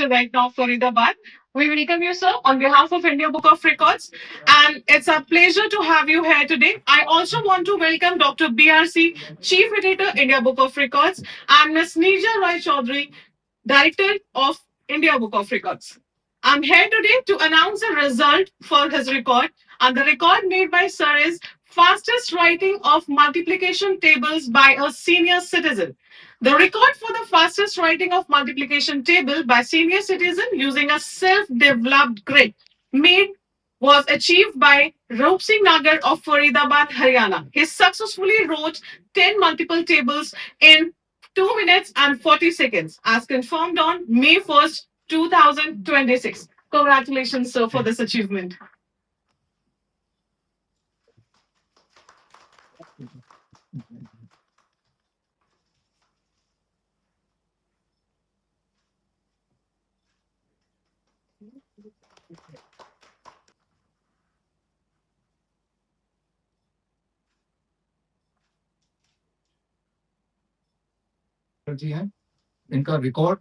Minister right now, Faridabad. We welcome you, sir, on behalf of India Book of Records. And it's a pleasure to have you here today. I also want to welcome Dr. BRC, Chief Editor, India Book of Records, and Ms. Nija Roy Chaudhary, Director of India Book of Records. I'm here today to announce a result for his record, and the record made by Sir is fastest writing of multiplication tables by a senior citizen. The record for the fastest writing of multiplication table by senior citizen using a self-developed grid made was achieved by Roop Singh Nagar of Faridabad, Haryana. He successfully wrote 10 multiple tables in 2 minutes and 40 seconds, as confirmed on May 1st, 2026. Congratulations, sir, for this achievement. जी हैं इनका record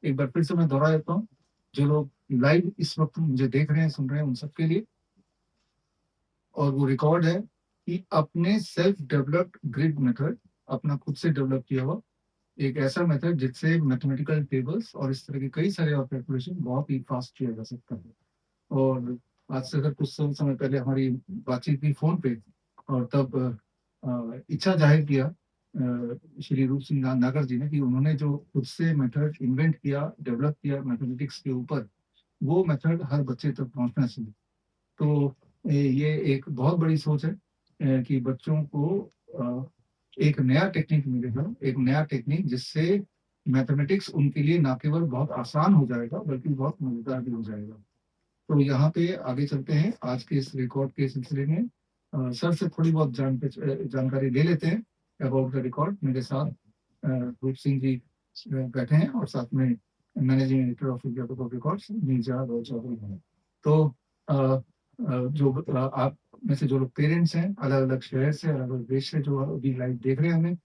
एक बार फिर से मैं दोहरा देता हूँ जो लोग लाइव इस वक्त मुझे देख रहे हैं सुन रहे हैं उन सबके लिए। और वो रिकॉर्ड है कि अपने सेल्फ डेवलप्ड ग्रिड मेथड, अपना खुद से डेवलप किया हुआ एक ऐसा मेथड जिससे मैथमेटिकल टेबल्स और इस तरह के कई सारे और कैलकुलेशन बहुत ही फास्ट किया जा सकता है। और आज से अगर कुछ समय पहले हमारी बातचीत की फोन पे, और तब इच्छा जाहिर किया श्री रूप सिंह नागर जी ने कि उन्होंने जो खुद से मेथड इन्वेंट किया, डेवलप किया मैथमेटिक्स के ऊपर, वो मेथड हर बच्चे तक पहुंचना चाहिए। तो ये एक बहुत बड़ी सोच है कि बच्चों को एक नया टेक्निक मिलेगा, एक नया टेक्निक जिससे मैथमेटिक्स उनके लिए ना केवल बहुत आसान हो जाएगा बल्कि बहुत मजेदार भी हो जाएगा। तो यहाँ पे आगे चलते हैं आज के इस रिकॉर्ड के सिलसिले में। सर से थोड़ी बहुत जानकारी ले लेते हैं अबाउट द रिकॉर्ड। मेरे साथ रूप सिंह जी बैठे हैं और साथ में managing editor of India Book of Records Neeja Roy Chowdhury हैं। तो जो आप में से जो लोग पेरेंट्स हैं अलग अलग शहर से, अलग अलग देश से, जो अभी लाइव देख रहे हैं हमें,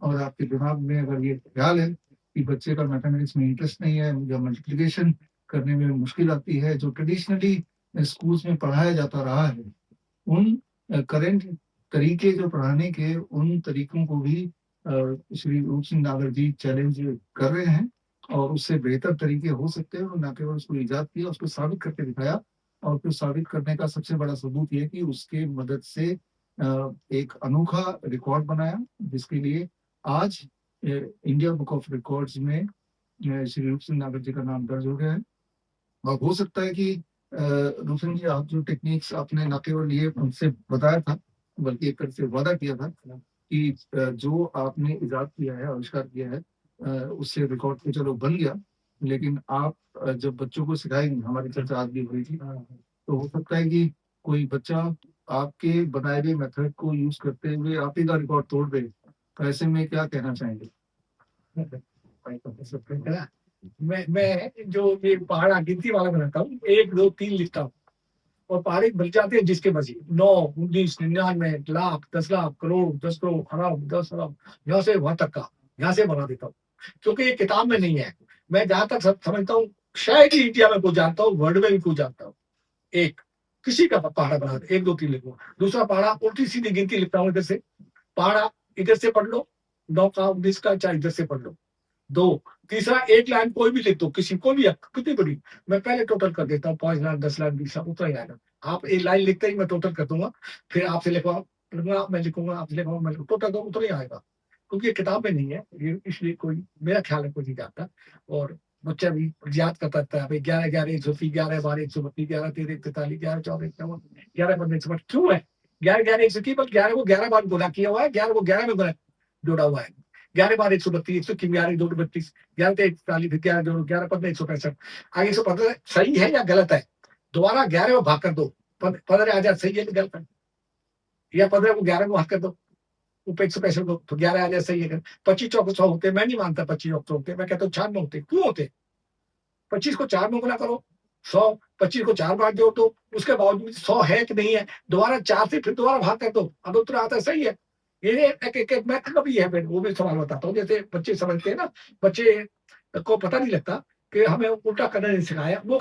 और आपके दिमाग में अगर ये ख्याल है कि बच्चे का मैथमेटिक्स में इंटरेस्ट नहीं है या मल्टीप्लिकेशन करने में मुश्किल आती है, जो ट्रेडिशनली स्कूल्स में पढ़ाया जाता रहा है, उन करेंट तरीके जो पढ़ाने के, उन तरीकों को भी श्री रूप सिंह नागर जी चैलेंज कर रहे हैं और उससे बेहतर तरीके हो सकते हैं। उन्होंने न केवल उसको ईजाद किया, उसको साबित करके दिखाया, और फिर साबित करने का सबसे बड़ा सबूत ये कि उसके मदद से एक अनोखा रिकॉर्ड बनाया, जिसके लिए आज इंडिया बुक ऑफ रिकॉर्ड्स में श्री रूप सिंह नागर जी का नाम दर्ज हो गया है। और हो सकता है कि रूप सिंह जी, आप जो टेक्निक्स आपने न केवल ये हमसे बताया था बल्कि एक तरह से वादा किया था कि जो आपने इजाद किया है, आविष्कार किया है, उससे रिकॉर्ड तो चलो बन गया, लेकिन आप जब बच्चों को सिखाएंगे, हमारी चर्चा आज भी हुई थी, तो हो सकता है कि कोई बच्चा आपके बनाए गए मेथड को यूज करते हुए आप ही का रिकॉर्ड तोड़ दे। तो ऐसे में क्या कहना चाहेंगे? मैं जो ये पहाड़ गिनती वाला बनाता हूँ, 1 2 3 लिखता हूँ और पहाड़े बन जाते हैं जिसके मर्जी, 9 19 99 लाख 10 लाख करोड़ 10 करोड़ अरब 10 अरब, यहाँ से वहां तक का यहाँ से बना देता हूँ, क्योंकि ये किताब में नहीं है। मैं जहां तक समझता हूँ, शायद ही इंडिया में कुछ जानता हूँ, वर्ल्ड में भी कुछ जानता हूँ। एक किसी का पहाड़ा बना दे, 1 2 3 लिखो। दूसरा पहाड़ा उल्टी सीधी गिनती लिखता हूँ, इधर से पहाड़ा इधर से पढ़ लो, 9 का 19 का, चाहे इधर से पढ़ लो। 2 तीसरा एक लाइन कोई भी लिख दो, किसी को भी कितनी बड़ी, मैं पहले टोटल कर देता हूँ, 5 लाख 10 लाख 20 लाख उतना ही आएगा। आप एक लाइन लिखते ही मैं टोटल कर दूंगा, फिर आपसे लिखवा मैं लिखूंगा, आपसे लिखवा मैं टोटल दो, उतना ही आएगा, क्योंकि ये किताब में नहीं है ये, इसलिए कोई मेरा ख्याल है कोई नहीं जानता। और बच्चा भी याद करता रहता है, भाई 11 11 130 11 12 132 11 13 43 11 14 51 11 15 162 क्यों है 11 11 130, बस 11 को 11 बार गुना किया हुआ है, 11 को 11 में जोड़ा हुआ है, 11 बार 132 131 11 2 32 11 3 41 11 2 11 15 165। आगे 115 सही है या गलत है, दोबारा 11 में भाग कर दो, 15 आ जाए, सही है कि गलत है, या 15 को 11 में भाग कर दो, ऊपर 165 दो तो 11 आ जाए, सही है। 25 चौक 100 होते, मैं नहीं मानता 25 चौक 100 होते, मैं कहता हूँ 4 में होते। क्यों होते? 25 को 4 में गुना करो, 100 25 को 4 बार जोड़ दो, उसके बावजूद 100 है कि नहीं है, दोबारा 4 से फिर दोबारा भाग कर दो, अब उत्तर आता है, सही है। ये एक मैथड भी है, वो भी सवाल बताता हूँ। जैसे बच्चे समझते हैं ना, बच्चे को पता नहीं लगता, कि हमें उल्टा करना नहीं सिखाया। वो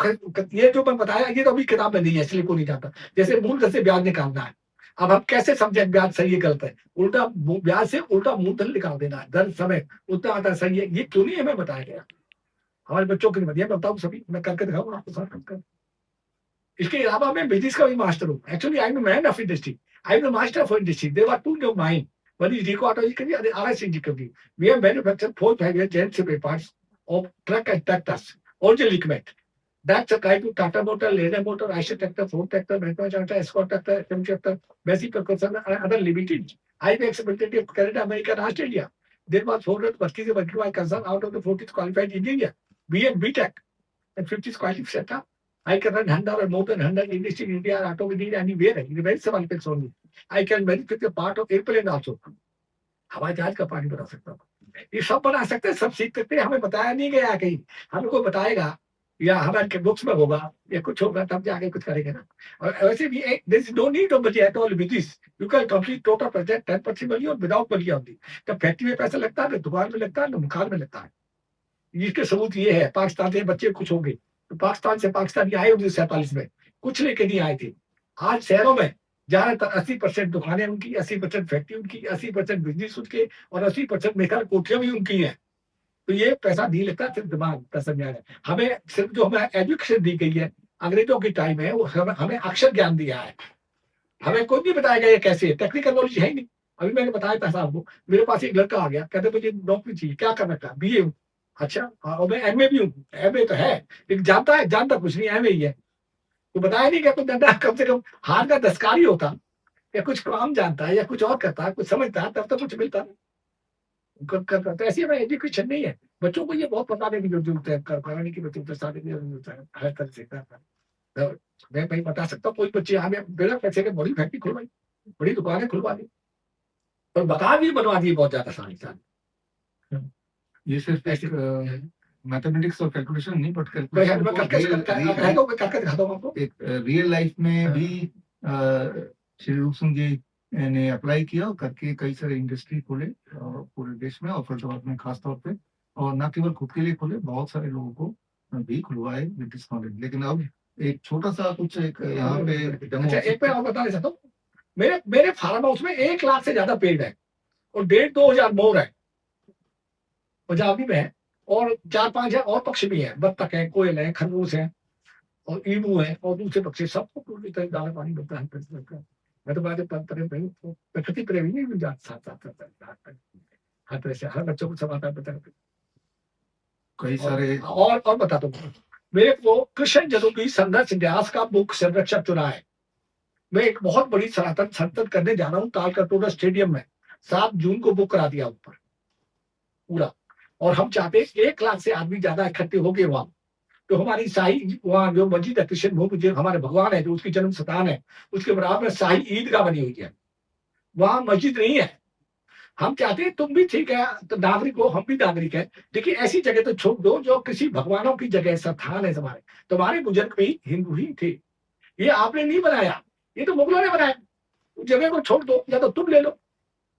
ये जो मैं बताया ये तो अभी किताब में नहीं है, इसलिए कोई नहीं जानता। जैसे मूलधन से ब्याज निकालना है, अब हम कैसे समझे ब्याज सही है गलत है? उल्टा ब्याज से उल्टा मूलधन निकाल देना है, धन समय उतना आता सही है, ये क्यों नहीं हमें बताया गया? हमारे बच्चों के लिए मैं बताऊँ सभी, मैं करके दिखाऊंगा आपको साथ कर। इसके अलावा मैं बिजनेस का भी मास्टर हूँ। Actually I am man of industry, I am master of industry. There are two of mine, one is Recordology and the RSCG company. We have manufactured 4-5 years Gen spare parts of truck and tractors, original equipment. That's a kind of Tata Motor, Lena Motor, Eicher tractor, Ford tractor, Mahindra tractor, Escort tractor, FM tractor, Massey Percussion, and other limited. I have experience of Canada, America, and Australia. There was 400 working by concern out of the 40 qualified engineer. We have BTech and 50 qualified setup. I can run 100 or more than 100 industry in India, auto engineer anywhere. It is very simple things only. I can manufacture part of airplane also. हवाई जहाज का पानी बना सकता हूँ। ये सब बना सकते हैं, सब सीख सकते हैं। हमें बताया नहीं गया कहीं, हमें कोई बताएगा या हमारे बुक्स में होगा या कुछ होगा तब जाके कुछ करेंगे ना। और वैसे भी this no need of money at all with this. You can complete total project 10% money और विदाउट मनी ऑन दी। जब फैक्ट्री में पैसा लगता है ना, दुकान में लगता है ना, मकान में लगता है। इसके सबूत ये है, पाकिस्तान से बच्चे कुछ होंगे तो पाकिस्तान से पाकिस्तानी आए 1947 में, कुछ लेके नहीं आए थे। आज शहरों में ज्यादातर 80% दुकानें उनकी, 80% फैक्ट्री उनकी, 80% बिजनेस उनके और 80% मेकर कोठियां भी उनकी हैं। तो ये पैसा नहीं लगता, सिर्फ दिमाग पैसा नहीं आ रहा है। हमें सिर्फ जो हमें एजुकेशन दी गई है अंग्रेजों के टाइम है, वो हमें अक्षर ज्ञान दिया है। हमें कोई नहीं बताया गया ये कैसे है, टेक्निकल नॉलेज है ही नहीं। अभी मैंने बताया था साहब को, मेरे पास एक लड़का आ गया, कहते मुझे नौकरी चाहिए, क्या करना था? बीए हूँ। अच्छा, और मैं एमए भी हूँ। एमए तो है लेकिन जानता कुछ नहीं, एमए ही है। तो बताया नहीं क्या कुछ डंडा, कम से कम हाथ का दस्कारी होता या कुछ काम जानता है या कुछ और करता है, कुछ समझता है, तब तो कुछ मिलता करता। तो ऐसी हमें एजुकेशन नहीं है। बच्चों को ये बहुत बताने की जरूरत है, कराने की बताने की जरूरत है, हर तरह से करता है। मैं भाई बता सकता हूँ, कोई बच्चे हमें बिना पैसे के बड़ी फैक्ट्री खुलवाई, बड़ी दुकानें खुलवा दी और मकान भी बनवा दिए बहुत ज्यादा सारी। ये सिर्फ ऐसे मैथमेटिक्स और कैलकुलेशन नहीं, बट मैं कैलकुलेशन को करके दिखाता हूँ आपको। एक रियल लाइफ में भी श्री रूप सिंह जी ने अप्लाई किया और करके कई सारे इंडस्ट्री खोले पूरे देश में और फरीदाबाद में खास तौर पे, और न केवल खुद के लिए खोले, बहुत सारे लोगों को भी खुलवाए ब्रिटिश नॉलेज। लेकिन अब एक छोटा सा कुछ एक यहाँ पे डेमो। अच्छा, एक मैं और बताना चाहता हूँ, मेरे फार्म हाउस में 1 लाख से ज्यादा पेड़ है और 1,500-2 हजार मोर है, पंजाबी में है, और 4-5 है और पक्षी भी है, बत्तख है, कोयल है, खरगोश है और ईमू है और दूसरे पक्षी, सबको पूरी तरह दाना पानी मिलता है। मैं तो प्रकृति प्रेमी नहीं साथ हर तरह से हर बच्चों को सब आता है। कई सारे और बताता हूँ, मेरे को कृष्ण जदुपी संघर्ष इतिहास का मुख्य संरक्षक चुना है। मैं एक बहुत बड़ी सनातन संसद करने जा रहा हूँ तालकटोरा स्टेडियम में, 7 जून को बुक करा दिया ऊपर पूरा। और हम चाहते हैं 1 लाख से आदमी ज्यादा इकट्ठे हो गए वहां, तो हमारी शाही वहां जो मस्जिद है कृष्ण भूमि, जो हमारे भगवान है, जो उसकी जन्म स्थान है, उसके बराबर में शाही ईदगाह बनी हुई है, वहां मस्जिद नहीं है। हम चाहते हैं तुम भी ठीक है तो नागरिक हो, हम भी नागरिक है, लेकिन ऐसी जगह तो छोड़ दो जो किसी भगवानों की जगह स्थान है। तुम्हारे बुजुर्ग भी हिंदू ही थे, ये आपने नहीं बनाया, ये तो मुगलों ने बनाया। उस जगह को छोड़ दो, या तो तुम ले लो,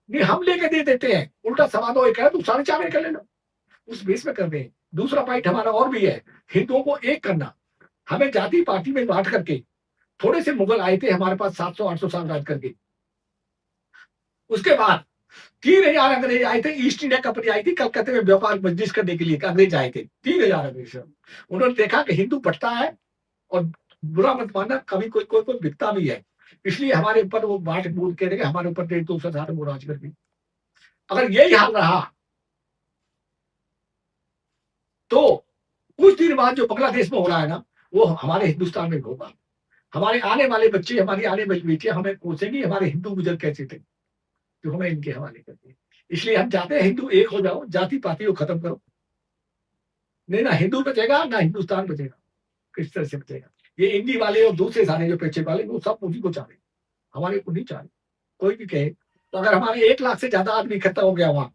नहीं हम लेके दे देते हैं। उल्टा सवाल हो, तुम 4.5 कर ले लो, उस बेस में कर दे। दूसरा पॉइंट हमारा और भी है, हिंदुओं को एक करना। हमें जाति पार्टी में बांट करके, थोड़े से मुगल आए थे हमारे पास 700-800 साल राज करके, उसके बाद 3,000 अंग्रेज आए थे, ईस्ट इंडिया कंपनी आई थी कलकत्ते में व्यापार बिजनेस करने के लिए, अंग्रेज आए थे 3,000 अंग्रेज। उन्होंने देखा कि हिंदू बढ़ता है और बुरा मत मानना, कभी कोई बिकता भी है, इसलिए हमारे ऊपर वो बांट बूट के हमारे ऊपर 150-200 साल वो राज करके। अगर यही हाल रहा तो कुछ दिन बाद जो बांग्लादेश में हो रहा है ना, वो हमारे हिंदुस्तान में होगा। हमारे आने वाले बच्चे, हमारी आने वाली बेटियां हमें पूछेंगी हमारे हिंदू बुजुर्ग कैसे थे, तो हमें इनके हवाले करते हैं। इसलिए हम चाहते हैं हिंदू एक हो जाओ, जाति पाति को खत्म करो। नहीं ना हिंदू बचेगा ना हिंदुस्तान बचेगा, किस तरह से बचेगा? ये इंडी वाले और दूसरे सारे जो पेचे वाले, वो सब उसी को चाह रहे, हमारे को नहीं चाह रहे। कोई भी कहे तो अगर हमारे 1 लाख से ज्यादा आदमी इकट्ठा हो गया वहां,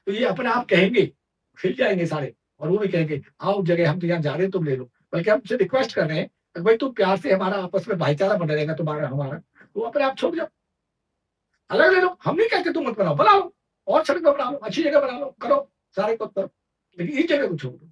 तो ये अपने आप कहेंगे, फिर जाएंगे सारे, और वो भी कहेंगे आओ जगह हम तो यहाँ जा रहे हैं, तुम ले लो। बल्कि हमसे रिक्वेस्ट कर रहे हैं कि भाई तुम प्यार से हमारा आपस में भाईचारा बना रहेगा तुम्हारा हमारा, तो अपने आप छोड़ जाओ, अलग ले लो। हम नहीं कहते तुम मत बनाओ, बना लो, और सड़क पर बना लो, अच्छी जगह बना लो, करो, सारे को करो, लेकिन इस जगह को छोड़ दो।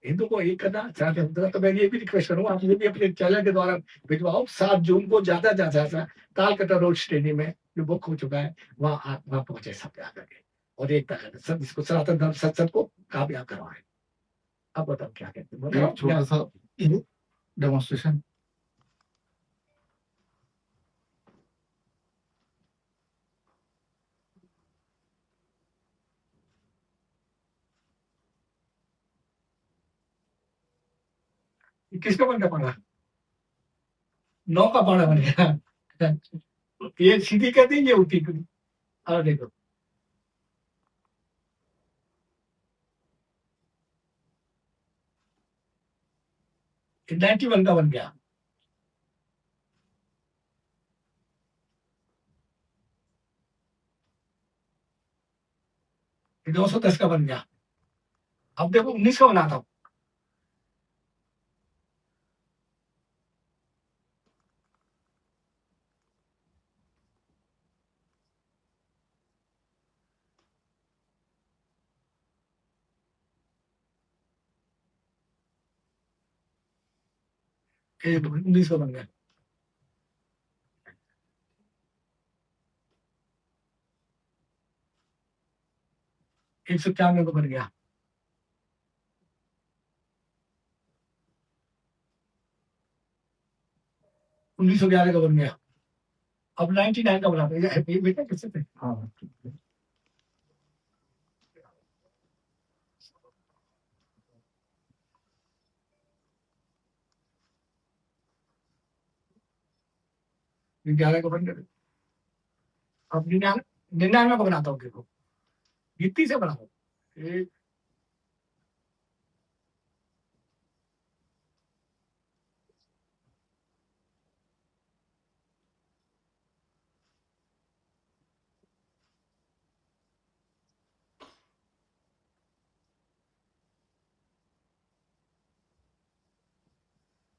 हिंदू को एक करना चाहते हैं तो मैं ये भी रिक्वेस्ट करूंगा, आप ये भी अपने चैनल के द्वारा भिजवाओ। 7 जून को ज्यादा ज्यादा कालकटा रोड स्टेडियम में जो बुक हो चुका है वहां पहुंचे सब आकर के, और एक सब इसको सनातन धर्म सत्संग को कामयाब करवाए। अब बताओ क्या कहते हैं, बताओ एक छोटा सा डेमोन्स्ट्रेशन। किसका बन पड़ा? 9 का पाड़ा बन गया। ये सीधी कहती है, ये उठी। और देखो 91 का बन गया। ये 210 का बन गया। अब देखो 19 का बनाता हूँ। ये 19 का बन गया। एक सौ 91 का बन गया। उन्नीस सौ 11 का बन गया। अब 99 का बनाते हैं। ये बेटा किससे थे? हाँ 11 का बन गया। अब 99 का बनाता हूँ। देखो गिनती से बनाओ। एक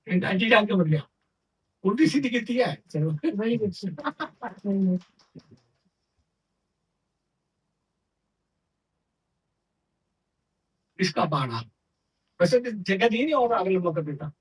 99 का बन गया। उल्टी सीधी गिनती है। चलो वेरी गुड। इसका बाड़ा वैसे जगह दी नहीं और अगले मौका देता।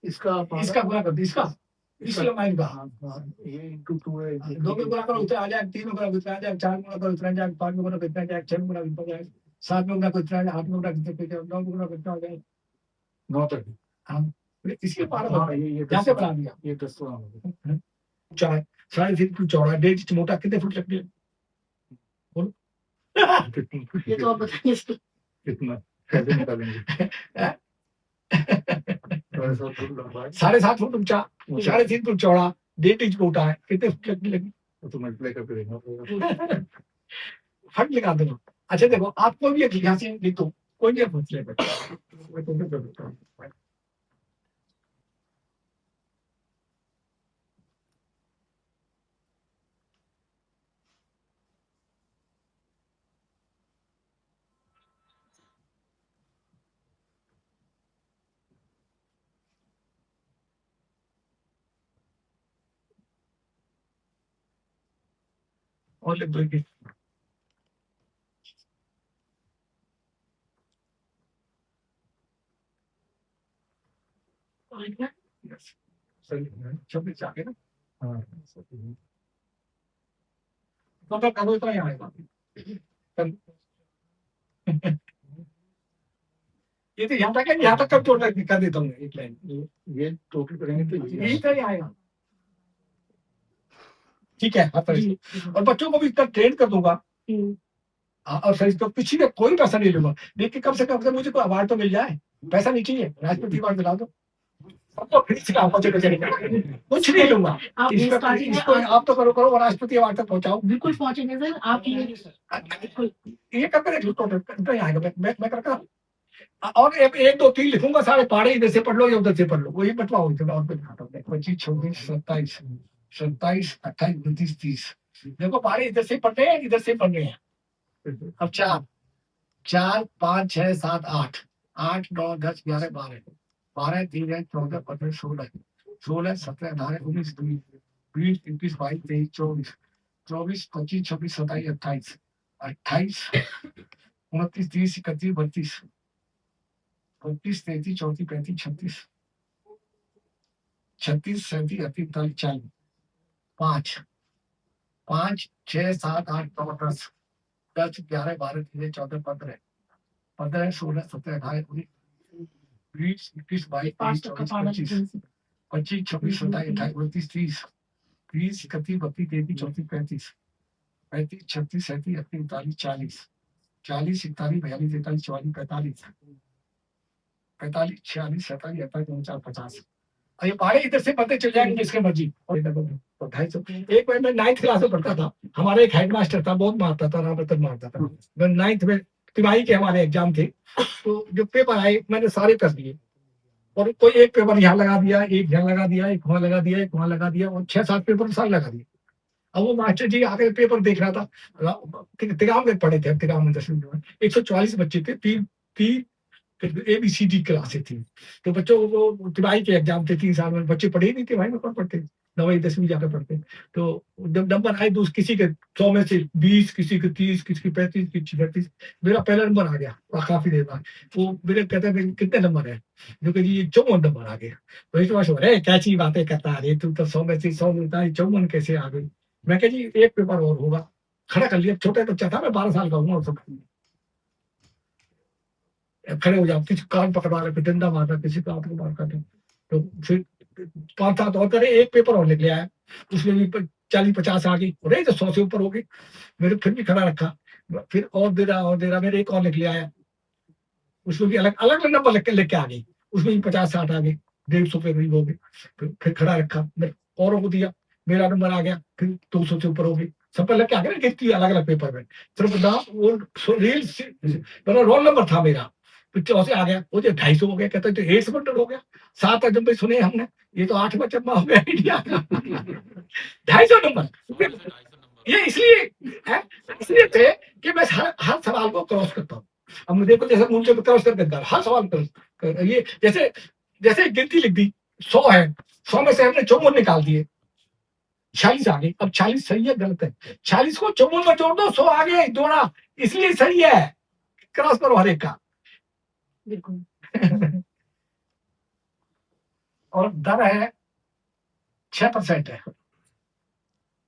इसका गुना कर दो। इसका लंबाई का ये इंटू 2 है। 2 में गुना करो उतना आ जाएगा, 3 में गुना उतना आ जाएगा, 4 में गुना करो उतना आ जाएगा, 5 में गुना कितना आ जाएगा, 6 में गुना कितना आ जाएगा, 7 में गुना कितना आ जाएगा, 8 में गुना कितना आ जाएगा, 9 में गुना कितना आ जाएगा। 9 तक। हाँ इसके पार हाँ ये यहाँ से बना दिया। ये 10 तो हाँ। 3.5 फुट चौड़ा, 1.5 इंच मोटा, कितने फुट लगते हैं? ये तो आप बताइए कितना कैसे निकालेंगे? 7.5 फुट ऊंचा, 3.5 फुट चौड़ा, 1.5 इंच मोटा है, कितने फुट लगेगी? तो मल्टीप्लाई करके देखना। फट लगा दो। अच्छा देखो आप कोई भी एक यहाँ से लिख दो, कोई भी पूछ ले बेटा। मैं तुम्हें कर देता हूँ। और लिख दो कि छब्बीस जाके ना। हाँ तो करो तो यहाँ आएगा। ये तो यहाँ तक है, यहाँ तक कब जोड़ कर देता हूँ एक लाइन। ये टोटल करेंगे तो यही तो नहीं आएगा। ठीक है और बच्चों को भी इतना ट्रेन कर दूंगा। और सर इसको पिछले कोई पैसा नहीं लूंगा, लेकिन कम से कम मुझे कोई अवार्ड तो मिल जाए। पैसा नहीं चाहिए, राष्ट्रपति अवार्ड दिला दो। तो फिर से आप मुझे चलेगा, कुछ नहीं लूंगा। आप इसका starting है, इसको आप तो करो करो, राष्ट्रपति अवार्ड तक पहुंचाओ। बिल्कुल पहुंचेंगे सर, आप ये बिल्कुल ये कर कर तो आएगा, मैं करता हूँ। और एक दो तीन लिखूंगा, सारे पहाड़े इधर से पढ़ लो या उधर से पढ़ लो, वही बटवाओ इधर और पे खाता हूँ। 25 26 27 27 28 29 30, देखो पहाड़े इधर से पढ़ रहे हैं, इधर से पढ़ रहे हैं। अब 4 4 5 6 7 8 8 9 10 11 12 12 13 14 15 16 16 17 18 19 20 21 22 23 24 24 25 26 27 28 28 29 30 31 32 32 33 34 35 36 36 37 38 39 40 5 5 6 7 8 9 10 10 11 12 13 14 15 15 16 17 18 19 20 21 22 पास 23 का 24 25 25 26 27 28 29 30 30 31 32 33 34 35 35 36 37 38 39 40 40 41 42 43 44 45 46 47 48 49 50। और ये पहाड़े इधर से पढ़ते चल जाएंगे जिसके मर्जी। और इधर तो 250। एक बार मैं 9th क्लास में पढ़ता था, हमारा एक हेडमास्टर था, बहुत मारता था, राम रतन मारता था। मैं 9th में तिमाही के हमारे एग्जाम थे, तो जो पेपर आए मैंने सारे कर दिए, और कोई एक पेपर यहाँ लगा दिया, एक यहाँ लगा दिया, एक वहां लगा दिया, एक वहां लगा दिया, और 6-7 पेपर सारे लगा दिए। अब वो मास्टर जी आके पेपर देख रहा था, तिगाम में पढ़े थे हम, तिगाम में 10वीं में 144 बच्चे थे, तीन तीन ABCD क्लासें थी, तो बच्चों को तिमाही के एग्जाम थे, 3 साल में बच्चे पढ़े ही नहीं थे भाई, में कौन पढ़ते, 9वीं 10वीं जाकर पढ़ते। तो जब नंबर आए तो किसी के 100 में से 20, किसी के 30, किसी के 35, किसी के 36, मेरा पहला नंबर आ गया काफी देर बाद। वो मेरे कहते हैं कितने नंबर है, जो कि ये 54 नंबर आ गया। तो इस बार अरे कैसी बातें करता है तू, तो 100 में से 100 मिलता है, 54 कैसे आ गई। मैं कह जी एक पेपर और होगा, खड़ा कर लिया, छोटा बच्चा था, मैं 12 साल का हूँ, और सब खड़े हो जाओ, किसी कान पकड़वा रहे, फिर डंडा मारना, किसी को हाथ को मार कर, तो फिर 5-7 और करे, एक पेपर और निकले आया, उसमें भी 40-50 आ गई, अरे तो 100 से ऊपर हो गई। मेरे फिर भी खड़ा रखा, फिर और दे रहा, मेरे एक और निकले आया, उसमें भी अलग अलग नंबर लेके आ गई, उसमें भी 50-60 आ गई, 150 पे भी हो गई। फिर खड़ा रखा, मेरे औरों को दिया, मेरा नंबर आ गया, फिर 200 से ऊपर हो गई, सब पे लग के आ गया, गिनती अलग अलग पेपर में, सिर्फ नाम वो रील मतलब रोल नंबर था मेरा, फिर 4 से आ गया, वो जो 250 हो गया, कहता है तो 8 सेमेंटर हो गया। 7 अजब में सुने हमने, ये तो 8 बच्चा हो गया इंडिया का। 250 नंबर, ये इसलिए थे कि मैं हर सवाल को क्रॉस करता हूँ। अब मुझे देखो जैसे मुझे क्रॉस करके हर सवाल ये जैसे जैसे गिनती लिख दी, 100 है, 100 में से हमने 54 निकाल दिए, 46 आ गई। अब 46 सही है गलत है, 46 को 54 में जोड़ दो, 100 आ गए, जोड़ा, इसलिए सही है, क्रॉस करो हर एक का। और दर है 6% है,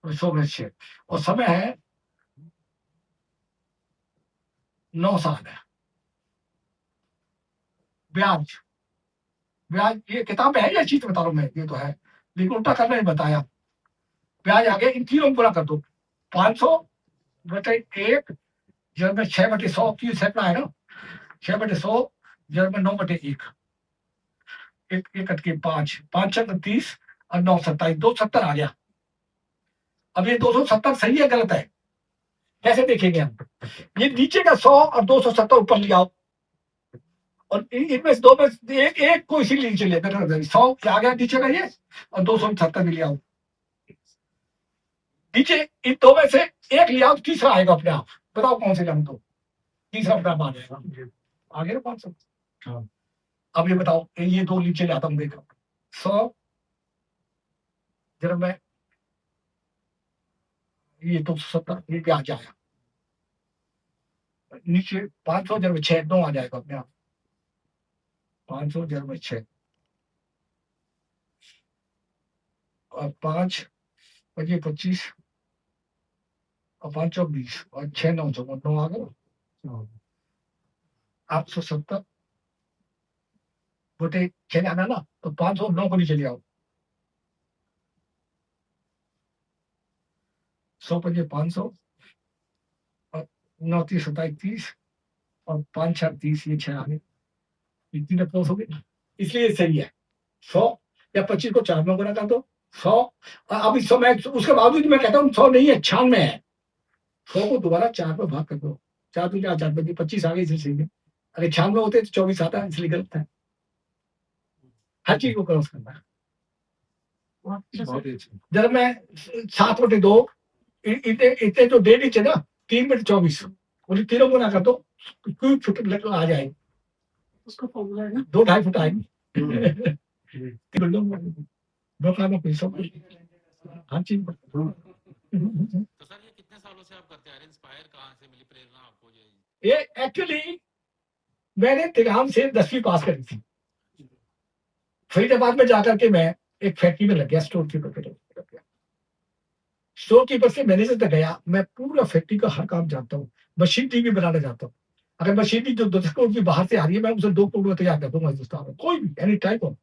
100 में 6, और समय है 9 साल है। ब्याज ब्याज ये किताब में है या चीज बता रहा हूं मैं, ये तो है, लेकिन उल्टा करना नहीं बताया। ब्याज आगे इन तीनों को पूरा कर दो, 500/1 जब में 6/100 की सेट है ना, 6/100 जब में 9/1, एक कट के 5 5 छक 30 और 9 27, 270 आ गया। अब ये 270 सही है गलत है, कैसे देखेंगे हम, ये नीचे का 100 और 270 ऊपर ले आओ, और इनमें से 2 में एक को इसी नीचे ले, 100 आ गया नीचे का ये, और 270 भी ले आओ नीचे, इन 2 में से एक ले आओ, तीसरा आएगा अपने आप, बताओ कौन से लाऊं, तो तीसरा अपने आप आ जाएगा, आ गया 500। हाँ, अब ये बताओ, ये 2 नीचे लाता हूं, देखो 100 जरा मैं, ये 270, ये ब्याज आया नीचे, 500 जब 6 9 आ जाएगा अपने आप, 500 जब 6 और 5 25 25 और 5 20 और 6 9 9 आ गया, 870 बटे 6 आना ना, तो 509 को नीचे ले आओ, 100 5 500 और 9 30 27 30 और 5 6 30, ये 6 आ गए, इतनी अप्रोच हो गई, इसलिए सही है, 100 या 25 को 4 में गुना कर दो 100। अब इस समय उसके बावजूद मैं कहता हूँ 100 नहीं है 96 है। 100 को दोबारा 4 में भाग कर दो 4 दूनी 8 4 बजे 25 आ गई इसलिए सही है। अगर 96 होते तो 24 आता है इसलिए गलत है। हर चीज को क्रॉस करना है। बहुत ही अच्छा जब मैं 7/2 इतने इतने जो 1.5 इंच है ना 3/24 मुझे तीनों गुना कर दो क्यूब फुट आ जाएगी उसका फॉर्मूला है ना 2-2.5 फुट आएगी। दो काम अपनी सब हर चीज तो सर ये कितने सालों से आप करते आ रहे हैं? इंस्पायर कहाँ से मिली प्रेरणा आपको ये? ये एक्चुअली मैंने तिगाम से 10वीं पास करी थी। फरीदाबाद में जाकर के मैं एक फैक्ट्री में लग गया स्टोर कीपर पे लग गया। स्टोर कीपर से मैनेजर तक गया। मैं पूरा फैक्ट्री का हर काम जानता हूँ। मशीनरी भी बनाना जानता हूँ। अगर मशीनरी जो 10 करोड़ की बाहर से आ रही है मैं उसे 2 करोड़ में तैयार कर दूंगा हिंदुस्तान में कोई भी एनी टाइप ऑफ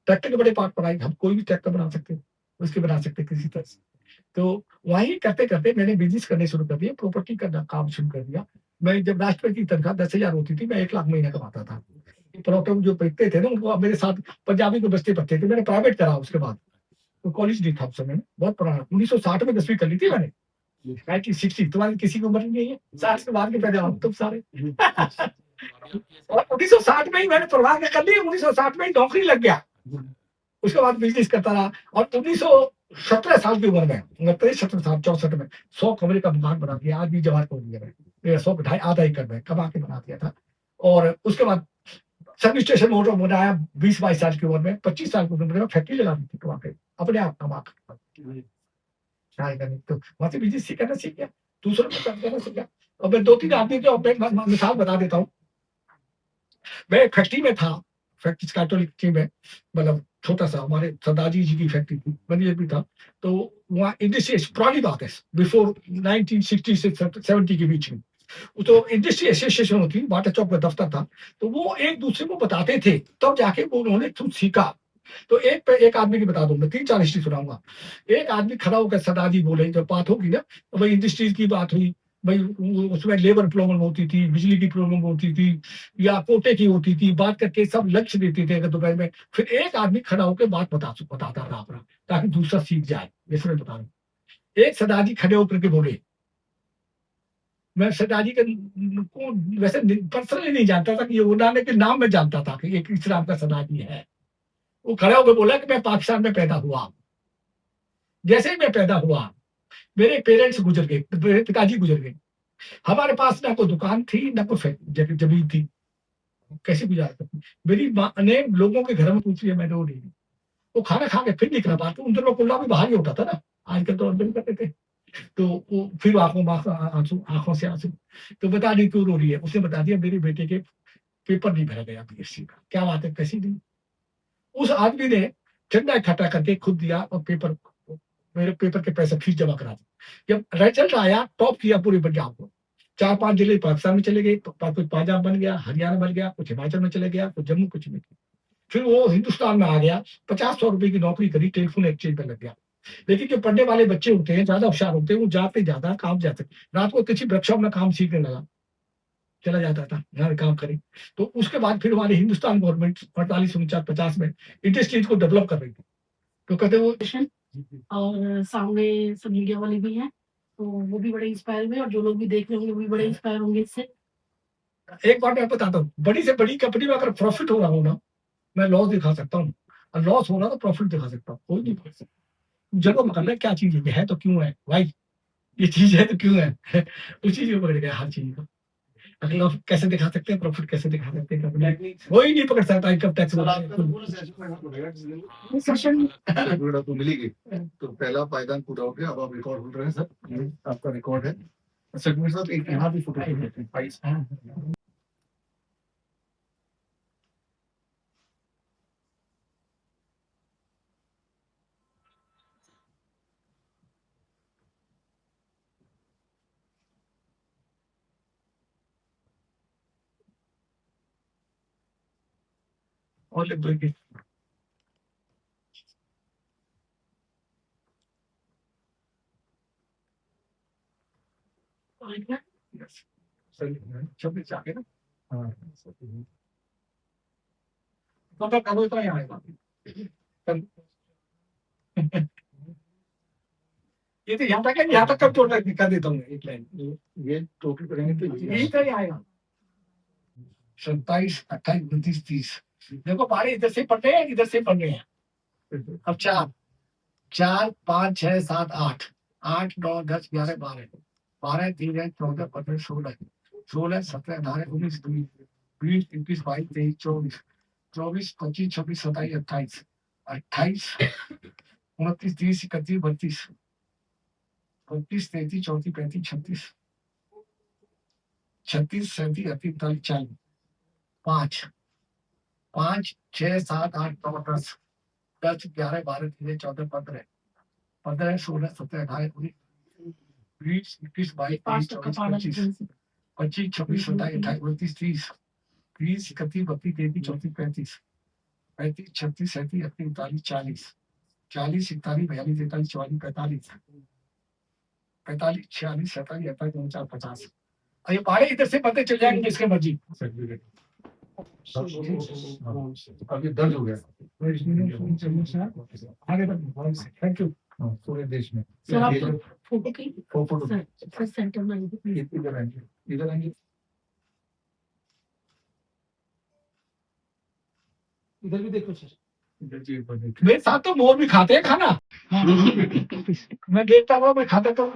ट्रैक्टर के बड़े पार्ट बनाएंगे हम कोई भी ट्रैक्टर बना सकते हैं उसके बना सकते हैं किसी तरह से। तो वहीं करते करते मैंने बिजनेस करने शुरू कर दिया प्रॉपर्टी का काम शुरू कर दिया। मैं जब राष्ट्रपति की तनख्वाह 10,000 होती थी मैं 1 लाख महीना कमाता था। प्लॉट जो बेचते थे ना उनको मेरे साथ पंजाबी को बचते पढ़ते थे मैंने प्राइवेट करा उसके बाद तो कॉलेज नहीं था उस समय बहुत पुराना 1960 में 10वीं कर ली थी मैंने 1960 तुम्हारी किसी की उम्र नहीं है 60 के बाद के पैदा हो तुम सारे। और 1960 में ही मैंने परवाह कर ली 1960 में ही नौकरी लग गया। उसके बाद बिजनेस करता रहा और 1917 साल की उम्र में 17 साल 64 में 100 कमरे का मकान बना दिया आज भी जवान को दिया मैं 100 ढाई आधा एकड़ में कमा के बना दिया था। और उसके बाद सर्विस स्टेशन मोटर बनाया 20-22 साल की उम्र में 25 साल की उम्र में फैक्ट्री लगा दी थी वहाँ पे अपने आप कमा कर तो वहां से बिजनेस करना सीख गया दूसरों को काम करना सीख गया। और मैं 2-3 आदमी के और मिसाल बता देता हूँ। मैं एक फैक्ट्री में था फैक्ट्री कैटोलिक में मतलब छोटा सा हमारे सरदार जी की फैक्ट्री थी मैनेजर भी था। तो वहाँ इंडस्ट्री पुरानी बात है बिफोर 1960 से 70 के बीच में तो इंडस्ट्री एसोसिएशन होती बाटा चौक में दफ्तर था। तो वो एक दूसरे को बताते थे तब जाके वो उन्होंने खुद सीखा। तो एक पे एक आदमी की बता दूं मैं 3-4 हिस्ट्री सुनाऊंगा। एक आदमी खड़ा होकर सरदार जी बोले जब बात होगी ना तो भाई इंडस्ट्रीज की बात हुई भाई उसमें लेबर प्रॉब्लम होती थी बिजली की प्रॉब्लम होती थी या कोटे की होती थी बात करके सब लक्ष्य देते थे अगर दोपहर में फिर एक आदमी खड़ा होकर बात बताता था अपना ताकि दूसरा सीख जाए जैसे मैं बता रहा हूँ। एक सरदार जी खड़े होकर के बोले मैं सरदार जी को वैसे पर्सनली नहीं जानता था कि ये उन्होंने के नाम में जानता था कि एक इस नाम का सरदार जी है। वो खड़ा होकर बोला कि मैं पाकिस्तान में पैदा हुआ। जैसे ही मैं पैदा हुआ मेरे पेरेंट्स गुजर गए मेरे पिताजी गुजर गए। हमारे पास ना कोई दुकान थी ना कोई जमीन थी कैसे गुजारा करती। मेरी माँ ने लोगों के घर में पूछ लिया मैंने वो नहीं वो खाना खा के फिर निकला बात उन दिनों कुल्ला भी बाहर ही होता था ना आजकल तो अंदर करते थे। तो वो फिर आंखों से आंसू तो बता दी क्यों रो रही है उसने बता दिया मेरे बेटे के पेपर नहीं भरा गया पीएससी का क्या बात है कैसी नहीं। उस आदमी ने चंदा इकट्ठा करके खुद दिया और पेपर मेरे पेपर के पैसे फीस जमा करा दी। जब रिजल्ट आया टॉप किया पूरे पंजाब को 4-5 जिले पाकिस्तान में चले गए कुछ पंजाब बन गया हरियाणा बन गया कुछ हिमाचल में चले गया कुछ जम्मू कुछ में। फिर वो हिंदुस्तान में आ गया 50-100 रुपए की नौकरी करी टेलीफोन एक्सचेंज पर लग गया। लेकिन जो पढ़ने वाले बच्चे होते हैं ज्यादा होशियार होते हैं वो जाते ज्यादा काम जाते रात को किसी वर्कशॉप में काम सीखने लगा चला जाता था यहाँ काम करे। तो उसके बाद फिर हमारी हिंदुस्तान गवर्नमेंट 48-49-50 में इंडस्ट्रीज को डेवलप कर रही थी तो कहते वो और सामने सब मीडिया वाले भी हैं तो वो भी बड़े इंस्पायर हुए और जो लोग भी देख रहे होंगे वो भी बड़े इंस्पायर होंगे इससे। एक बात मैं बताता हूँ बड़ी से बड़ी कंपनी में अगर प्रॉफिट हो रहा हो ना मैं लॉस दिखा सकता हूँ और लॉस हो रहा तो प्रॉफिट दिखा सकता हूँ कोई नहीं दिखा सकता। जगह पकड़ क्या चीज है तो क्यों है भाई ये चीज है तो क्यों है उस चीज को पकड़ गया हर चीज को। अगर लॉस कैसे दिखा सकते हैं प्रॉफिट कैसे दिखा सकते हैं कंपनी कोई नहीं पकड़ सकता इनकम टैक्स सेशन पूरा तो मिलेगी तो पहला पायदान पूरा हो गया अब आप रिकॉर्ड हो रहे हैं सर आपका रिकॉर्ड है सर साहब एक यहाँ भी फोटो है और लिख देंगे छब्बीस जाके ना हाँ तो कब इतना ही आएगा ये तो यहाँ तक है, यहाँ तक कब टोटल दिखा देता हूँ एक लाइन। ये टोटल करेंगे तो यही तरह आएगा 27, 28, 29, 30। देखो पारे इधर से पढ़ रहे हैं, इधर से पढ़ रहे हैं। अब 4, 4, 5, 6, 7, 8, 8, 9, 10, 11, 12, 12, 13, 14, 15, 16, 16, 17, 18, 19, 20, 21, 22, 23, 24, 24, 25, 26, 27, 28, 28, 29, 30, 31, 32, 32, 33, 34, 35, 36, 36, 37, 38, 39, 40, 5, 5, 6, 7, 8, 9, 10, 10, 11, 12, 13, 14, 15, 15, 16, 17, 18, 19, 20, 21, 22, 5 23, टका 24, पाड़ा 25, 25, 26, 27, 28, 29, 30, 30, 31, 32, 33, 34, 35, 36, 37, 38, 39, 40, 41, 42, 43, 44, 45, 46, 46, 47, 48, 49, 50। और ये पारे इधर से पता चल जाएंगे जिसके मर्जी। अभी दर्ज हो गया आगे तक थैंक यू। पूरे देश में। सर आप ये फोटो की फोटो सर सेंटर में आइए। इधर आएंगे, इधर आएंगे, इधर भी देखो सर। इधर जी ऊपर देखिए। मेरे साथ तो मोर भी खाते हैं खाना। मैं देखता हुआ मैं खाता तो